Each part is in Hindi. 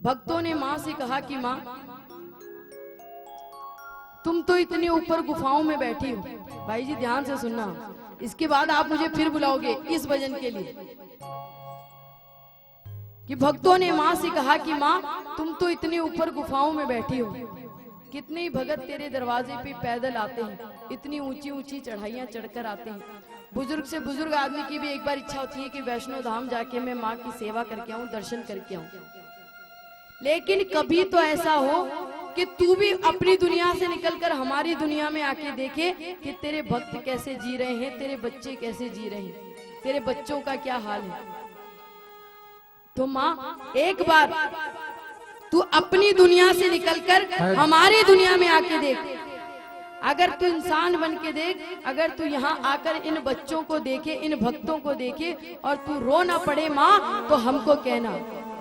भक्तों ने माँ से कहा कि माँ, तुम तो इतने ऊपर गुफाओं में बैठी हो। भाई जी ध्यान से सुनना, इसके बाद आप मुझे फिर बुलाओगे इस भजन के लिए। कि भक्तों ने माँ से कहा कि माँ, तुम तो इतने ऊपर गुफाओं में बैठी हो, कितने ही भगत तेरे दरवाजे पे पैदल आते हैं, इतनी ऊंची ऊंची चढ़ाइयां चढ़कर आते हैं। बुजुर्ग से बुजुर्ग आदमी की भी एक बार इच्छा होती है कि वैष्णो धाम जाके मैं माँ की सेवा करके आऊं, दर्शन करके आऊं। लेकिन कभी तो ऐसा हो कि तू भी अपनी दुनिया से निकलकर हमारी दुनिया में आके देखे कि तेरे भक्त कैसे जी रहे हैं, तेरे बच्चे कैसे जी रहे हैं, तेरे बच्चों का क्या हाल है। तो माँ एक बार तू अपनी दुनिया से निकलकर हमारी दुनिया में आके देख। अगर तू इंसान बन के देख, अगर तू यहाँ आकर इन बच्चों को देखे, इन भक्तों को देखे और तू रो ना पड़े माँ, तो हमको कहना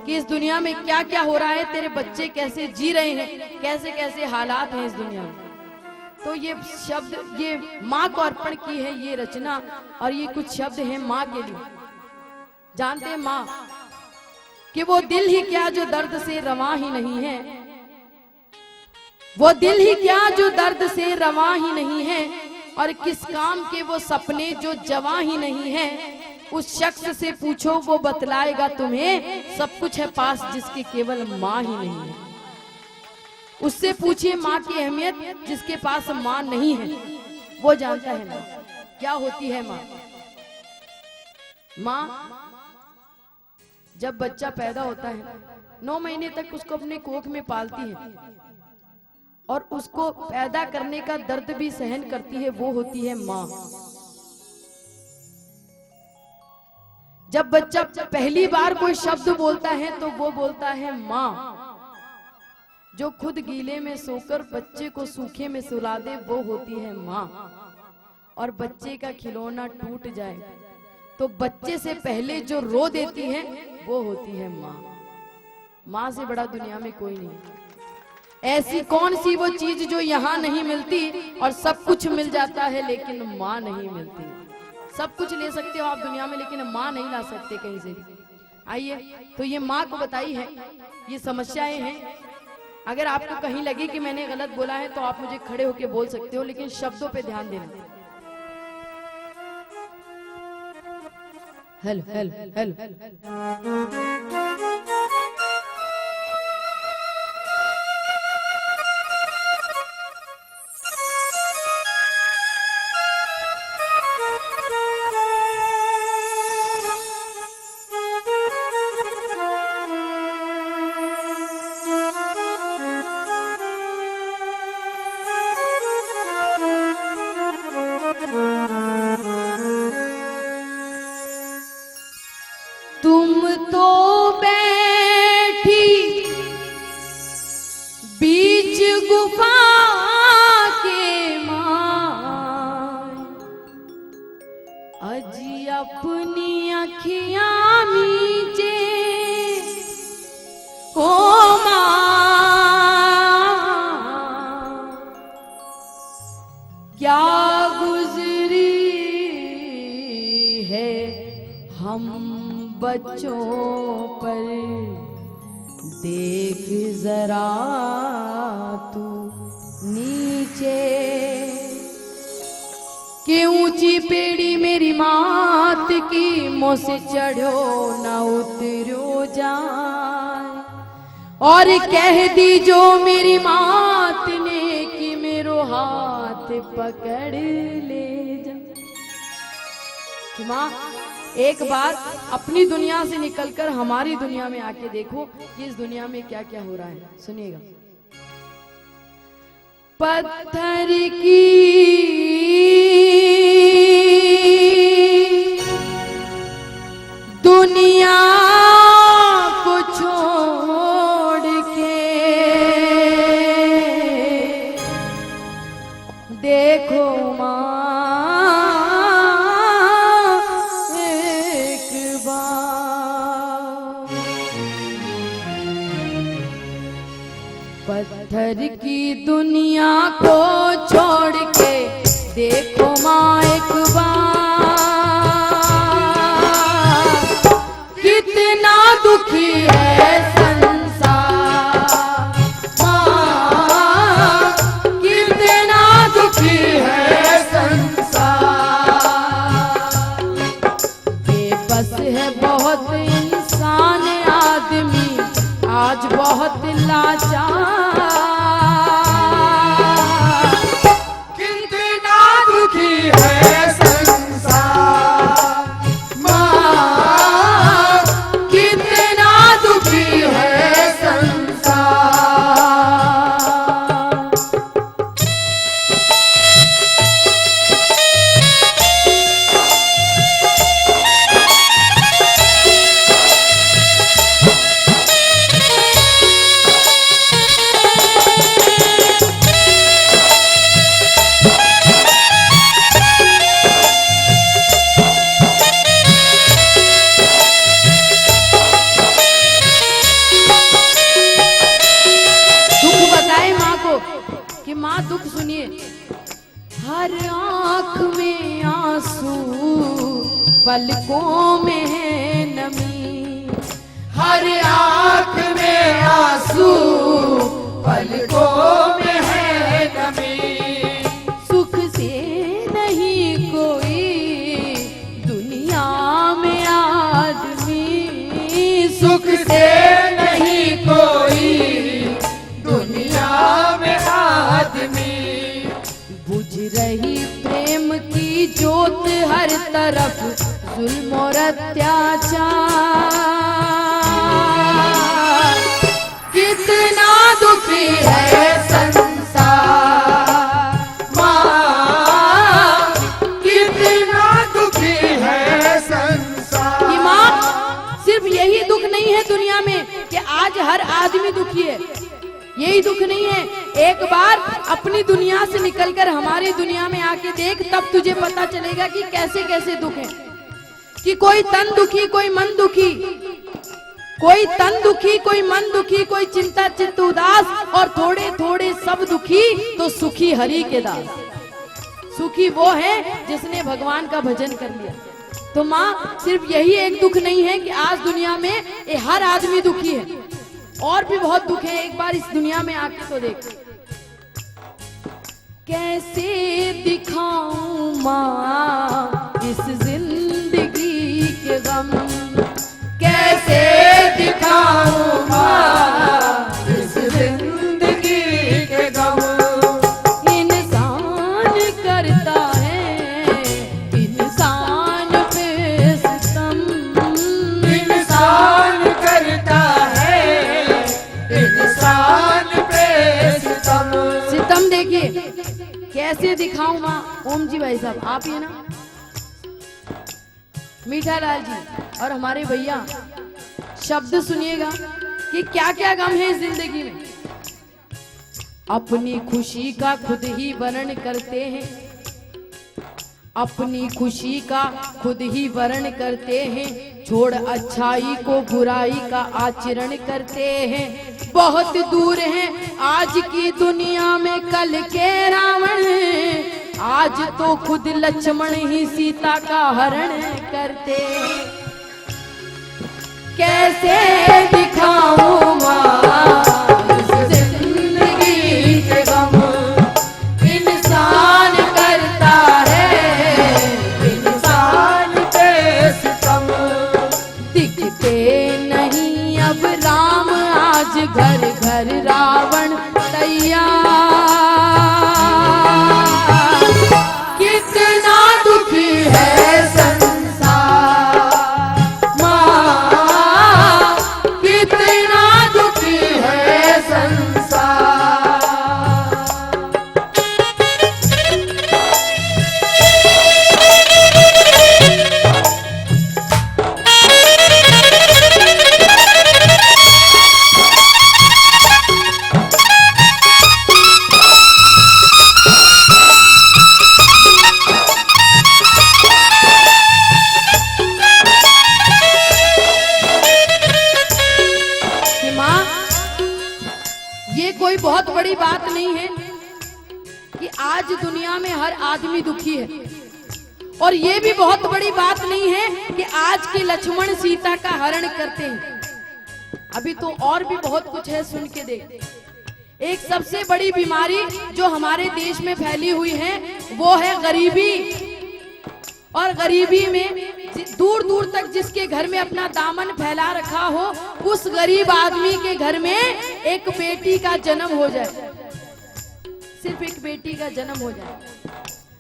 कि इस दुनिया में क्या क्या हो रहा है, तेरे बच्चे कैसे जी रहे हैं, कैसे कैसे हालात हैं इस दुनिया में। तो ये शब्द, ये माँ को अर्पण की है ये रचना, और ये कुछ शब्द हैं माँ के लिए। जानते हैं माँ कि वो दिल ही क्या जो दर्द से रवां ही नहीं है, वो दिल ही क्या जो दर्द से रवां ही नहीं है, और किस काम के वो सपने जो जवां ही नहीं है। उस शख्स से पूछो वो बतलाएगा तुम्हें, सब कुछ है पास जिसके केवल माँ ही नहीं है। उससे पूछिए माँ की अहमियत, जिसके पास माँ नहीं है वो जानता है माँ क्या होती है। माँ जब बच्चा पैदा होता है 9 महीने तक उसको अपने कोख में पालती है, और उसको पैदा करने का दर्द भी सहन करती है, वो होती है माँ। जब बच्चा पहली बार कोई शब्द बोलता है तो वो बोलता है माँ। जो खुद गीले में सोकर बच्चे को सूखे में सुला दे वो होती है माँ। और बच्चे का खिलौना टूट जाए तो बच्चे से पहले जो रो देती है वो होती है माँ। माँ से बड़ा दुनिया में कोई नहीं। ऐसी कौन सी वो चीज जो यहाँ नहीं मिलती, और सब कुछ मिल जाता है लेकिन माँ नहीं मिलती। सब कुछ ले सकते हो आप दुनिया में, लेकिन माँ नहीं ला सकते कहीं से भी। आइए, तो ये माँ को बताई है, ये समस्याएं हैं। अगर आपको कहीं लगे कि मैंने गलत बोला है तो आप मुझे खड़े होके बोल सकते हो, लेकिन शब्दों पे ध्यान देना। हेलो हेलो हेलो, तुम तो बैठी बीच गुफा के माँ, अजी अपनी अखियां मीचे ओ माँ। क्या गुजरी है हम बच्चों पर, देख जरा तू नीचे। कि ऊंची पेड़ी मेरी मात की, मुँह से चढ़ो ना उतरो जाए। और कह दी जो मेरी मात ने कि मेरो हाथ पकड़ ले जा। कि माँ एक बार अपनी दुनिया से निकलकर हमारी दुनिया में आके देखो कि इस दुनिया में क्या क्या हो रहा है। सुनिएगा। पत्थर की दुनिया को छोड़ के देखो माँ, पत्थर की दुनिया को छोड़ के देखो माँ एक बार। कितना दुखी है संसार, आज बहुत लाचार, कितना दुखी है संसार, माँ कितना दुखी है संसार। कि माँ दुख सुनिए, हर आंख में आंसू पलकों में है नमी, हर आँख में आंसू पलकों में है नमी, सुख से नहीं कोई दुनिया में आदमी, सुख से नहीं कोई दुनिया में आदमी, बुझ रही प्रेम की ज्योत हर तरफ जुल्म और अत्याचार, कितना दुखी है संसार, माँ कितना दुखी है संसार। कि माँ सिर्फ यही दुख नहीं है दुनिया में कि आज हर आदमी दुखी है, यही दुख नहीं है। एक बार अपनी दुनिया से निकलकर हमारी दुनिया में आके देख, तब तुझे पता चलेगा कि कैसे कैसे दुख है। कि कोई तन दुखी, कोई मन दुखी, कोई तन दुखी, कोई मन दुखी, कोई चिंता चित्त उदास, और थोड़े थोड़े सब दुखी तो सुखी हरि के दास। सुखी वो है जिसने भगवान का भजन कर लिया। तो माँ सिर्फ यही एक दुख नहीं है कि आज दुनिया में हर आदमी दुखी है, और भी बहुत दुख है। एक बार इस दुनिया में आके तो देख, कैसे दिखाऊं माँ इस जिंदगी के गम, कैसे दिखाऊं माँ इस जिंदगी के गम, इंसान करता है इंसान पे सितम, इंसान करता है इंसान पे सितम। सितम देखिए कैसे दिखाऊं माँ। ओम जी भाई साहब आप ही है ना, मीठा लाल जी और हमारे भैया, शब्द सुनिएगा कि क्या क्या गम है इस जिंदगी में। अपनी खुशी का खुद ही वर्ण करते हैं, अपनी खुशी का खुद ही वर्ण करते हैं, छोड़ अच्छाई को बुराई का आचरण करते हैं। बहुत दूर हैं आज की दुनिया में कल के रावण, आज तो खुद लक्ष्मण ही सीता का हरण करते। कैसे दिखाऊं माँ इस जिंदगी के गम, इंसान करता है इंसान पे सितम। दिखते नहीं अब राम आज घर घर रावण तैयार, कितना दुखी है संसार, माँ कितना दुखी है संसार। ये कोई बहुत बड़ी बात नहीं है कि आज दुनिया में हर आदमी दुखी है, और ये भी बहुत बड़ी बात नहीं है कि आज के लक्ष्मण सीता का हरण करते हैं। अभी तो और भी बहुत कुछ है, सुन के देख। एक सबसे बड़ी बीमारी जो हमारे देश में फैली हुई है वो है गरीबी, और गरीबी में दूर दूर तक जिसके घर में अपना दामन फैला रखा हो, उस गरीब आदमी के घर में एक बेटी का जन्म हो जाए, सिर्फ एक बेटी का जन्म हो जाए।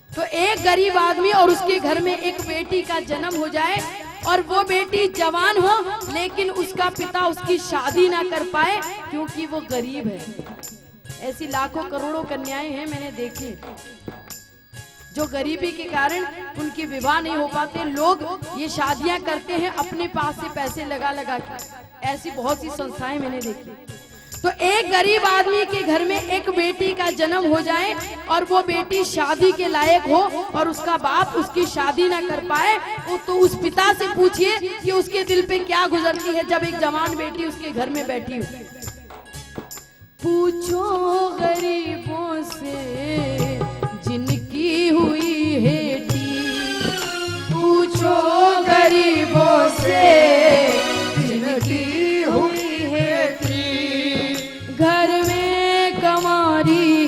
तो एक गरीब आदमी और उसके घर में एक बेटी का जन्म हो जाए और वो बेटी जवान हो, लेकिन उसका पिता उसकी शादी ना कर पाए क्योंकि वो गरीब है। ऐसी लाखों करोड़ों कन्याएं हैं मैंने देखी, जो गरीबी के कारण उनके विवाह नहीं हो पाते। लोग ये शादियां करते हैं अपने पास से पैसे लगा लगा के, ऐसी बहुत सी संस्थाएं मैंने देखी। तो एक गरीब आदमी के घर में एक बेटी का जन्म हो जाए और वो बेटी शादी के लायक हो और उसका बाप उसकी शादी ना कर पाए, तो उस पिता से पूछिए कि उसके दिल पे क्या गुजरती है जब एक जवान बेटी उसके घर में बैठी हो। पूछो गरीबों से जिनकी हुई है टी, पूछो गरीबों से जिनकी हुई है टी, घर में कमारी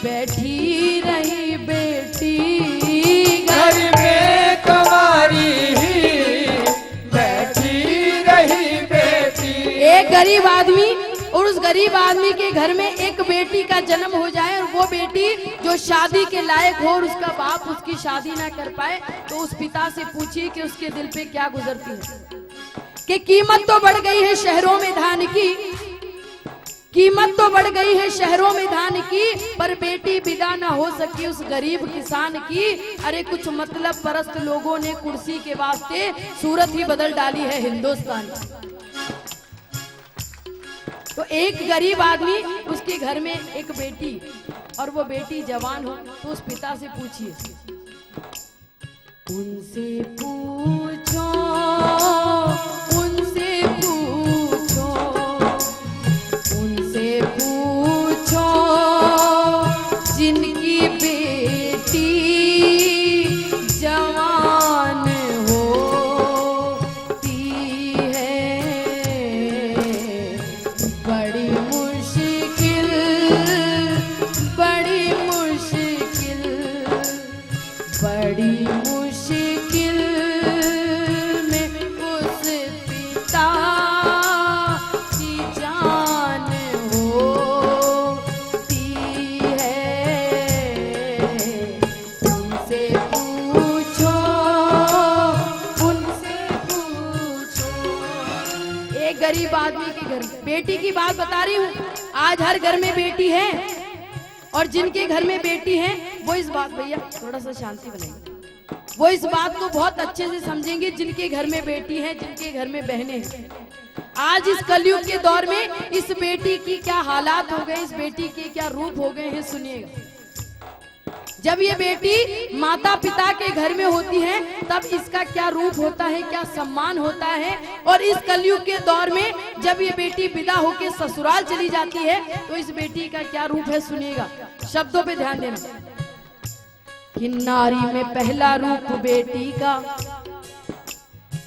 बैठी रही बेटी, घर में कमारी बैठी रही बेटी। एक गरीब आदमी और उस गरीब आदमी के घर में एक बेटी का जन्म हो जाए और वो बेटी जो शादी के लायक हो और उसका बाप उसकी शादी ना कर पाए, तो उस पिता से पूछिए कि उसके दिल पे क्या गुजरती है। कि कीमत तो बढ़ गई है शहरों में धान की, कीमत तो बढ़ गई है शहरों में धान की, पर बेटी विदा ना हो सकी उस गरीब किसान की। अरे कुछ मतलब परस्त लोगों ने कुर्सी के वास्ते सूरत ही बदल डाली है हिंदुस्तान। तो एक गरीब आदमी, उसके घर में एक बेटी और वो बेटी जवान हो, तो उस पिता से पूछिए, उनसे पूछो, उनसे पूछो, उनसे पूछो जिनकी बेटी जवान होती है। बड़ी मुश्किल, बड़ी मुश्किल, बड़ी मुश्किल में उस पिता की जान होती है। उनसे पूछो, उनसे पूछो। एक गरीब आदमी के घर में बेटी की बात बता रही हूँ। आज हर घर में बेटी है और जिनके घर में बेटी है वो इस बात, भैया थोड़ा सा शांति बनाइए, वो इस बात को बहुत अच्छे से समझेंगे जिनके घर में बेटी है, जिनके घर में बहनें हैं। आज इस कलयुग के दौर में इस बेटी की क्या हालात हो गए, इस बेटी के क्या रूप हो गए हैं, सुनिएगा। जब ये बेटी माता पिता के घर में होती है तब इसका क्या रूप होता है, क्या सम्मान होता है। और इस कलयुग के दौर में जब ये बेटी विदा होकर ससुराल चली जाती है तो इस बेटी का क्या रूप है, सुनिएगा। शब्दों पे ध्यान देना कि नारी में पहला रूप बेटी का,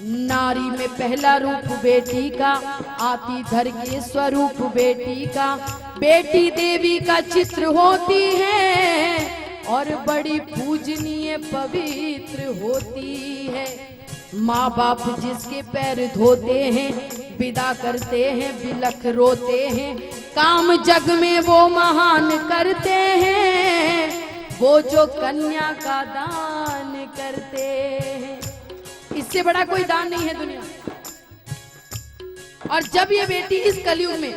नारी में पहला रूप बेटी का, आती धर के स्वरूप बेटी का। बेटी देवी का चित्र होती है और बड़ी पूजनीय पवित्र होती है। माँ बाप जिसके पैर धोते हैं, विदा करते हैं, बिलख रोते हैं, काम जग में वो महान करते हैं, वो जो कन्या का दान करते हैं। इससे बड़ा कोई दान नहीं है दुनिया। और जब ये बेटी इस कलयुग में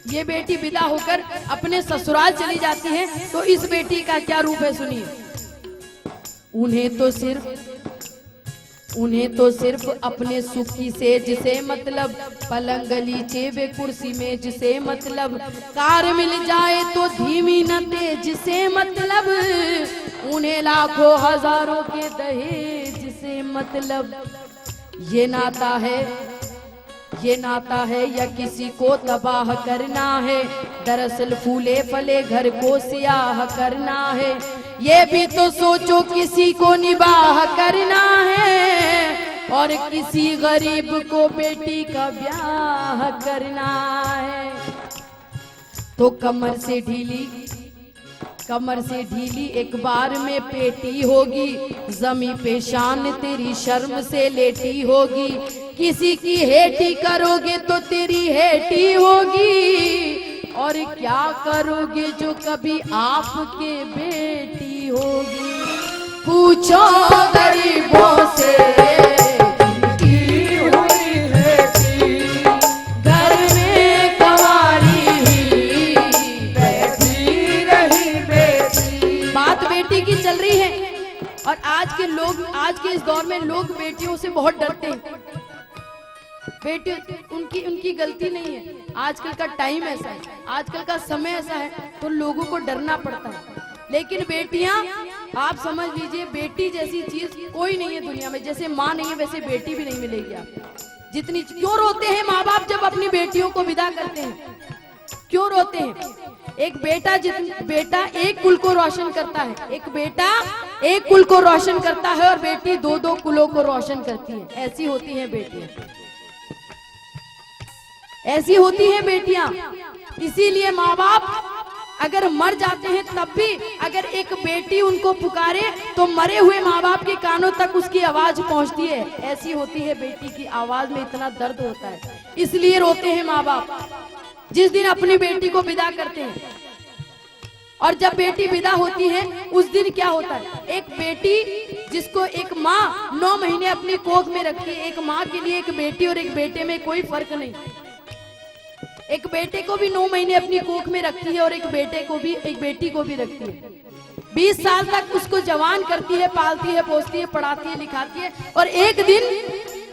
ये बेटी विदा होकर अपने ससुराल चली जाती है तो इस बेटी का क्या रूप है, सुनिए। उन्हें तो सिर्फ अपने सुख की सेज से मतलब, पलंग गलीचे वे कुर्सी में जिसे मतलब, कार मिल जाए तो धीमी न तेज से मतलब, उन्हें लाखों हजारों के दहेज से मतलब। ये नाता है या किसी को तबाह करना है, दरअसल फूले फले घर को सियाह करना है। ये भी तो सोचो किसी को निबाह करना है और किसी गरीब को बेटी का ब्याह करना है। तो कमर से ढीली कमर से ढीली एक बार में पेटी होगी, जमी पे शान तेरी शर्म से लेटी होगी। किसी की हेटी करोगे तो तेरी हेटी होगी, और क्या करोगे जो कभी आपके बेटी होगी। पूछो गरीबों से की हुई बेटी, घर में कंवारी ही बैठी रही बेटी। बात बेटी की चल रही है। और आज के लोग, आज के इस दौर में लोग बेटियों से बहुत डरते हैं। बेटी उनकी गलती नहीं है, आजकल का टाइम ऐसा है, आजकल का समय ऐसा है, तो लोगों को डरना पड़ता है। लेकिन बेटियां, आप समझ लीजिए, बेटी जैसी चीज कोई नहीं है दुनिया में। जैसे माँ नहीं है वैसे बेटी भी नहीं मिलेगी आपको। जितनी क्यों रोते हैं माँ बाप जब अपनी बेटियों को विदा करते हैं? क्यों रोते हैं? एक बेटा एक कुल को रोशन करता है, एक बेटा एक कुल को रोशन करता है, और बेटी दो दो कुलों को रोशन करती है। ऐसी होती है बेटियां, ऐसी होती हैं बेटियां। इसीलिए माँ बाप अगर मर जाते हैं तब भी अगर एक बेटी उनको पुकारे तो मरे हुए माँ बाप के कानों तक उसकी आवाज पहुंचती है। ऐसी होती है बेटी की आवाज में इतना दर्द होता है, इसलिए रोते हैं माँ बाप जिस दिन अपनी बेटी को विदा करते हैं। और जब बेटी विदा होती है उस दिन क्या होता है, एक बेटी जिसको एक माँ 9 महीने अपनी कोख में रखी है, एक माँ के लिए एक बेटी और एक बेटे में कोई फर्क नहीं। एक बेटे को भी 9 महीने अपनी कोख में रखती है और एक बेटी को भी रखती है। 20 साल तक उसको जवान करती है, पालती है, पोसती है, पढ़ाती है, लिखाती है, और एक दिन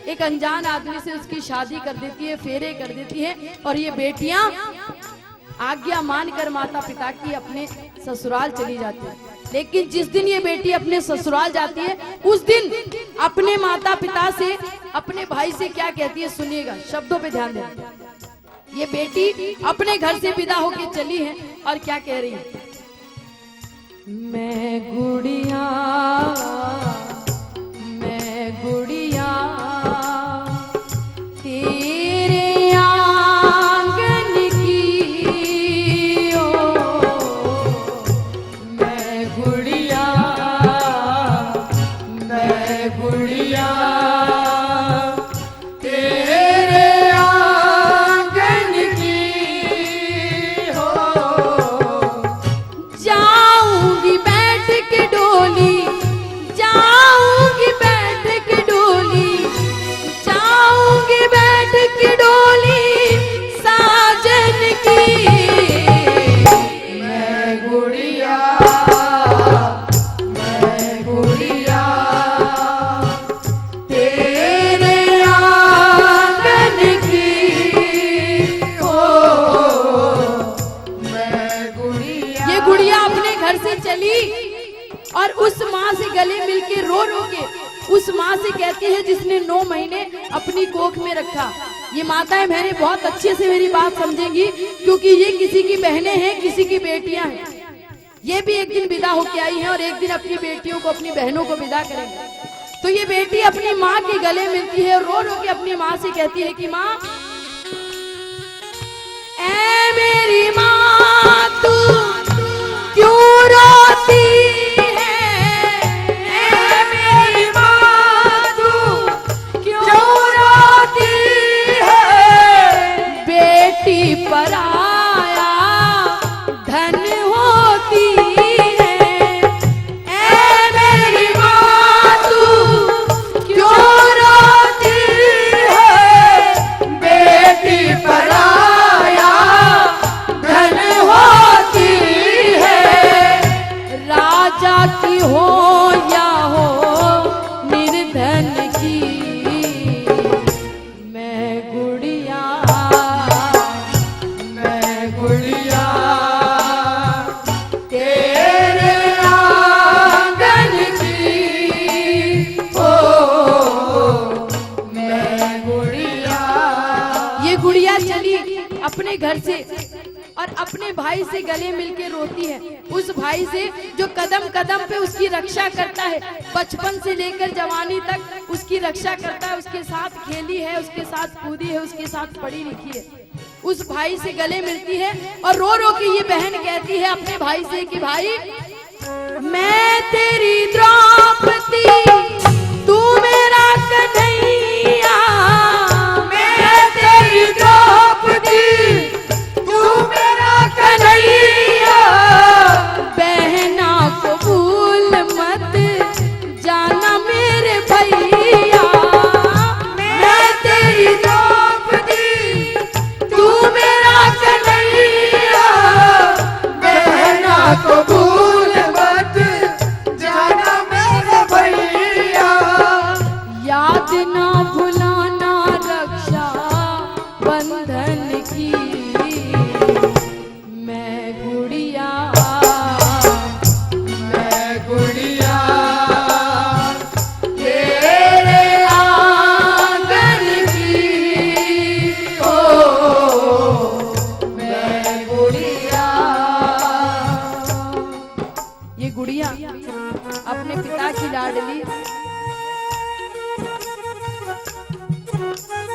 एक अनजान आदमी से उसकी शादी कर देती है, फेरे कर देती है। और ये बेटियां आज्ञा मानकर माता पिता की अपने ससुराल चली जाती है। लेकिन जिस दिन ये बेटी अपने ससुराल जाती है उस दिन अपने माता पिता से, अपने भाई से क्या कहती है, सुनिएगा, शब्दों पे ध्यान देना। ये बेटी अपने घर से विदा होके चली है और क्या कह रही है, मैं गुड़िया तेरे आंगन की, ओ मैं गुड़िया तेरे आंगन की हो। जाऊंगी बैठ के डोली, जाऊंगी बैठ के डोली, जाऊंगी बैठ के डोली साजन की। मैं गुड़िया तेरे आंगन की हो। मैं गुड़िया, ये गुड़िया अपने घर से चली और उस माँ से गले मिलके रो रो के उस माँ से कहती है जिसने 9 महीने अपनी कोख में रखा। ये माताएं बहनें बहुत अच्छे से मेरी बात समझेंगी, क्योंकि ये किसी की बहनें हैं, किसी की बेटियां हैं। ये भी एक दिन विदा होके आई हैं और एक दिन अपनी बेटियों को, अपनी बहनों को विदा करेंगे। तो ये बेटी अपनी माँ के गले मिलती है और रो रो के अपनी माँ से कहती है कि माँ, ऐ मेरी माँ तू क्यों रोती है, ऐ मेरी माँ तू क्यों रोती है। बेटी पराया धन होती है, ऐ मेरी माँ तू क्यों रोती है। बेटी पराया धन होती है। राजा की हो या हो निर्धन की, मैं गुड़िया तेरे आंगन की हो। मैं गुड़िया। ये गुड़िया चली अपने घर से और अपने भाई से गले मिलके रोती है, उस भाई से जो कदम कदम पे उसकी रक्षा करता है, बचपन से लेकर जवानी तक उसकी रक्षा करता है, उसके साथ खेली है, उसके साथ कूदी है, उसके साथ पढ़ी लिखी है। उस भाई से गले मिलती है और रो रो के ये बहन कहती है अपने भाई से कि भाई मैं तेरी द्रौपदी तू मेरा कन्हैया, मैं तेरी द्रौपदी तू मेरा कन्हैया, बहना को भूल मत जाना मेरे भैया, मैं तेरी द्रौपदी तू मेरा कन्हैया, बहना को भूल मत जाना मेरे भैया, याद ना भुलाना रक्षा बंधन की मैं गुड़िया, मैं गुड़िया तेरे आंगन की, ओ मैं गुड़िया। ये गुड़िया अपने पिता की लाडली,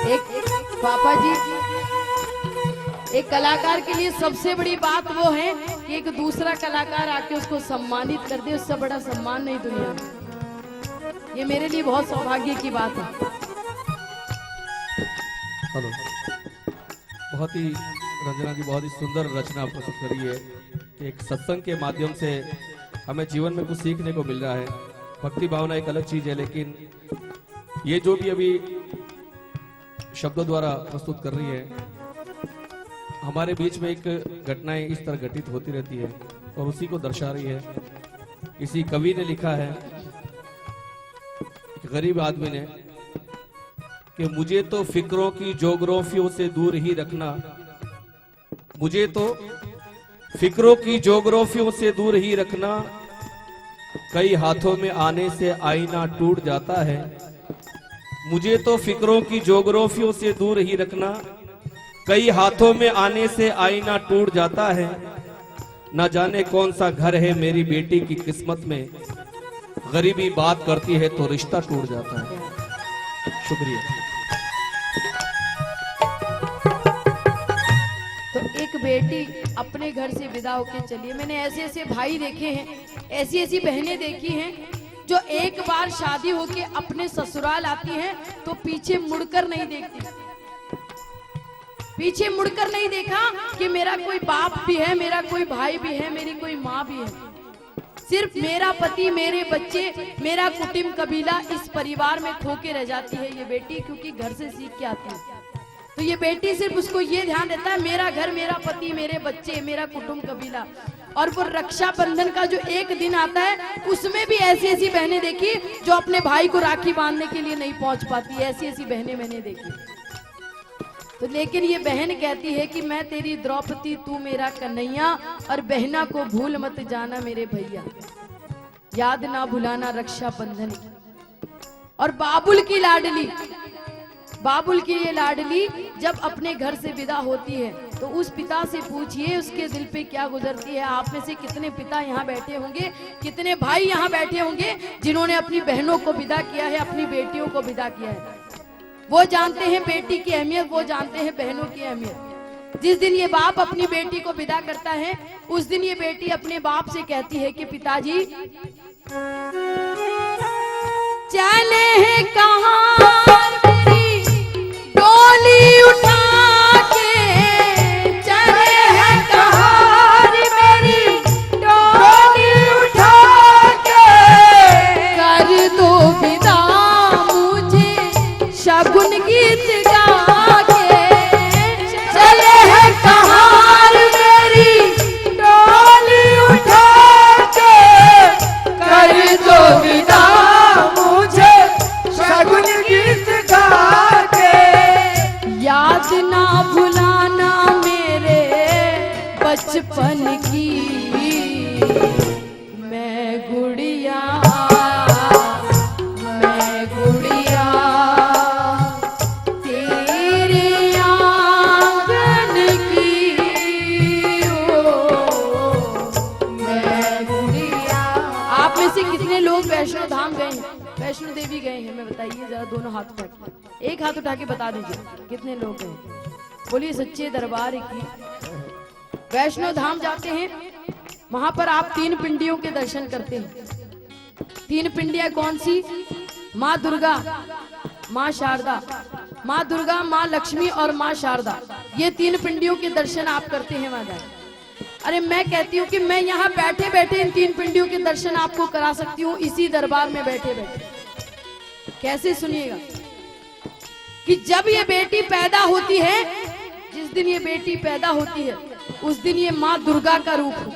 एक पापा जी, एक कलाकार के लिए सबसे बड़ी बात वो है कि एक दूसरा कलाकार आके उसको सम्मानित कर दे, उससे बड़ा सम्मान नहीं दुनिया में। ये मेरे लिए बहुत सौभाग्य की बात है। हेलो, बहुत ही रंजना जी बहुत ही सुंदर रचना प्रस्तुत करी है कि एक सत्संग के माध्यम से हमें जीवन में कुछ सीखने को मिल रहा है। भक्ति भावना एक अलग चीज है, लेकिन ये जो भी अभी शब्दों द्वारा प्रस्तुत कर रही है, हमारे बीच में एक घटनाएं इस तरह घटित होती रहती है और उसी को दर्शा रही है। किसी कवि ने लिखा है, एक गरीब आदमी ने, कि मुझे तो फिक्रों की जोग्राफियों से दूर ही रखना, मुझे तो फिक्रों की जोग्राफियों से दूर ही रखना, कई हाथों में आने से आईना टूट जाता है, मुझे तो फिक्रों की जोग्राफियों से दूर ही रखना, कई हाथों में आने से आईना टूट जाता है, न जाने कौन सा घर है मेरी बेटी की किस्मत में, गरीबी बात करती है तो रिश्ता टूट जाता है। शुक्रिया। तो एक बेटी अपने घर से विदा होके चली है। मैंने ऐसे ऐसे भाई देखे हैं, ऐसी ऐसी बहनें देखी हैं जो एक बार शादी होके अपने ससुराल आती हैं तो पीछे मुड़कर नहीं देखती, पीछे मुड़कर नहीं देखा कि मेरा कोई बाप भी है, मेरा कोई भाई भी है, मेरी कोई माँ भी है, सिर्फ मेरा पति, मेरे बच्चे, मेरा कुटुंब कबीला, इस परिवार में खो के रह जाती है ये बेटी, क्योंकि घर से सीख के आती है। तो ये बेटी सिर्फ उसको ये ध्यान रहता है मेरा घर, मेरा पति, मेरे बच्चे, मेरा कुटुंब कबीला। और वो रक्षाबंधन का जो एक दिन आता है उसमें भी ऐसी ऐसी बहनें देखी जो अपने भाई को राखी बांधने के लिए नहीं पहुंच पाती, ऐसी ऐसी बहनें मैंने देखी। तो लेकिन ये बहन कहती है कि मैं तेरी द्रौपदी तू मेरा कन्हैया, और बहना को भूल मत जाना मेरे भैया, याद ना भुलाना रक्षा बंधन की। और बाबुल की लाडली, बाबुल की ये लाडली जब अपने घर से विदा होती है तो उस पिता से पूछिए उसके दिल पे क्या गुजरती है। आप में से कितने पिता यहाँ बैठे होंगे, कितने भाई यहाँ बैठे होंगे जिन्होंने अपनी बहनों को विदा किया है, अपनी बेटियों को विदा किया है। वो जानते हैं बेटी की अहमियत, वो जानते हैं बहनों की अहमियत। जिस दिन ये बाप अपनी बेटी को विदा करता है उस दिन ये बेटी अपने बाप से कहती है कि पिताजी चले हैं कहाँ मेरी डोली उठा के, चले हैं कहाँ मेरी डोली उठा के, कर दो विदा मुझे शगुन गीत गा के, चले हैं कहाँ मेरी डोली उठा के, कर दो विदा मुझे शगुन गीत गा के, याद ना भुलाना मेरे बचपन की मैं गुड़िया, मैं गुड़िया तेरे आंगन की, ओ मैं गुड़िया। आप में से कितने लोग वैष्णो धाम गए हैं, वैष्णो देवी गए हैं? मैं बताइए जरा, दोनों हाथ उठा के, एक हाथ उठा के बता दीजिए कितने लोग गए। बोलिए सच्चे दरबार की। वैष्णो धाम जाते हैं, वहां पर आप 3 पिंडियों के दर्शन करते हैं। 3 पिंडियां कौन सी? माँ दुर्गा, माँ शारदा, माँ दुर्गा, माँ लक्ष्मी और माँ शारदा। ये 3 पिंडियों के दर्शन आप करते हैं माता। अरे मैं कहती हूँ कि मैं यहाँ बैठे बैठे इन 3 पिंडियों के दर्शन आपको करा सकती हूँ, इसी दरबार में बैठे बैठे। कैसे? सुनिएगा कि जब ये बेटी पैदा होती है, जिस दिन ये बेटी पैदा होती है उस दिन ये माँ दुर्गा का रूप हो।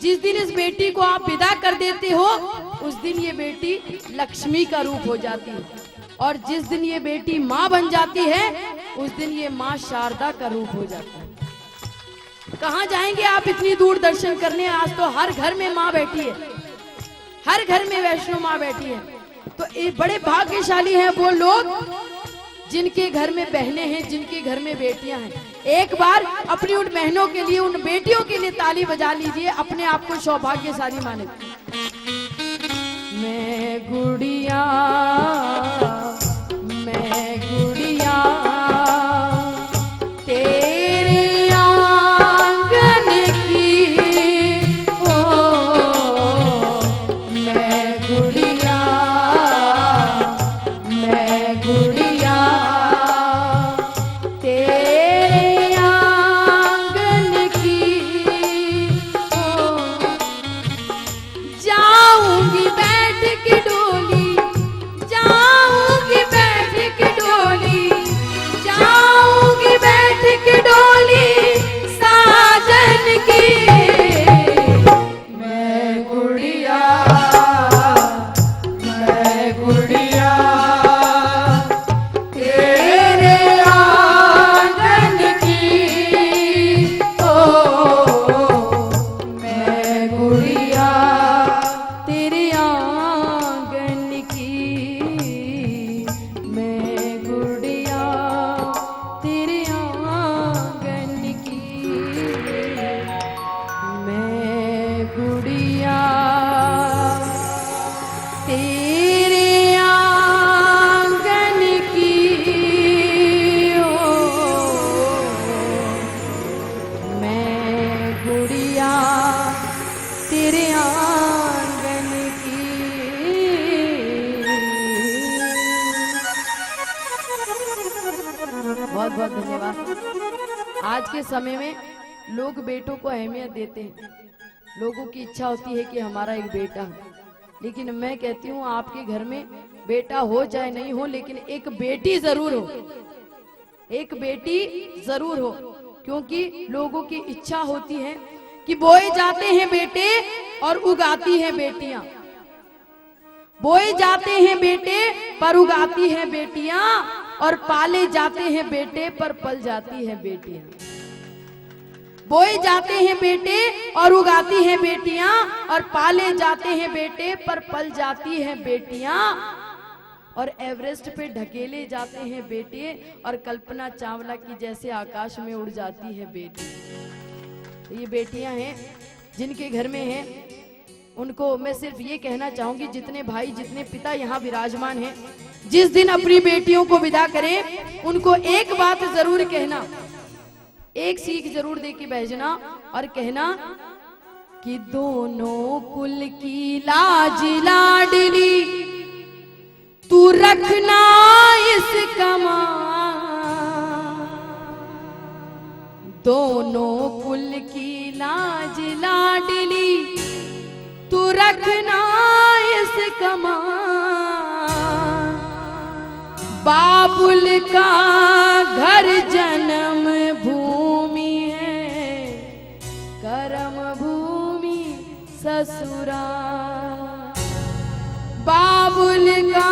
जिस दिन इस बेटी को आप विदा कर देते हो उस दिन ये बेटी लक्ष्मी का रूप हो जाती है, और जिस दिन ये बेटी माँ बन जाती है उस दिन ये माँ शारदा का रूप हो जाता है। कहाँ जाएंगे आप इतनी दूर दर्शन करने? आज तो हर घर में माँ बैठी है, हर घर में वैष्णो माँ बैठी है। तो ये बड़े भाग्यशाली हैं वो लोग जिनके घर में बहनें हैं, जिनके घर में बेटियां हैं। एक बार अपनी उन बहनों के लिए, उन बेटियों के लिए ताली बजा लीजिए, अपने आप को सौभाग्यशाली माने। मैं गुड़िया, मैं गुड़िया तेरे आंगन की, ओ मैं गुड़िया, मैं गुड़िया तेरे आंगन की, ओ जाऊंगी बैठ के डोली, जाऊंगी बैठ के डोली, जाऊंगी बैठ के डोली साजन की। मैं गुड़िया, मैं गुड़िया तेरे आंगन की, ओ मैं गुड़िया तेरे आंगन की, मैं गुड़िया तेरे आंगन की, मैं गुड़िया तेरे आंगन की, ओ मैं गुड़िया तेरे आंगन की। बहुत बहुत धन्यवाद। आज के समय में लोग बेटों को अहमियत देते हैं, लोगों की इच्छा होती है कि हमारा एक बेटा हो, लेकिन मैं कहती हूँ आपके घर में बेटा हो चाहे नहीं हो, लेकिन एक बेटी जरूर हो, एक बेटी जरूर हो, क्योंकि लोगों की इच्छा होती है कि बोए जाते हैं बेटे और उगाती हैं बेटियां, बोए जाते हैं बेटे पर उगाती हैं बेटियां, और पाले जाते हैं बेटे पर पल जाती हैं बेटियां। बोए जाते हैं बेटे और उगाती हैं बेटियां, और पाले जाते हैं बेटे पर पल जाती हैं बेटियां, और एवरेस्ट पे ढकेले जाते हैं बेटे, और कल्पना चावला की जैसे आकाश में उड़ जाती है बेटी। तो ये बेटियां हैं जिनके घर में हैं, उनको मैं सिर्फ ये कहना चाहूंगी, जितने भाई जितने पिता यहाँ विराजमान हैं, जिस दिन अपनी बेटियों को विदा करें उनको एक बात जरूर कहना, एक सीख जरूर दे के भेजना, और कहना कि दोनों कुल की लाज लाडली तू रखना इसका मान, दोनों कुल की लाज लाडली तू रखना इसका मान। बाबुल का घर जन्म भूमि है, कर्म भूमि ससुराल। बाबुल का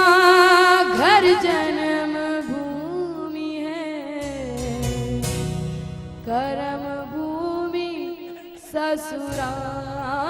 घर जन्म भूमि है, कर्म भूमि ससुराल।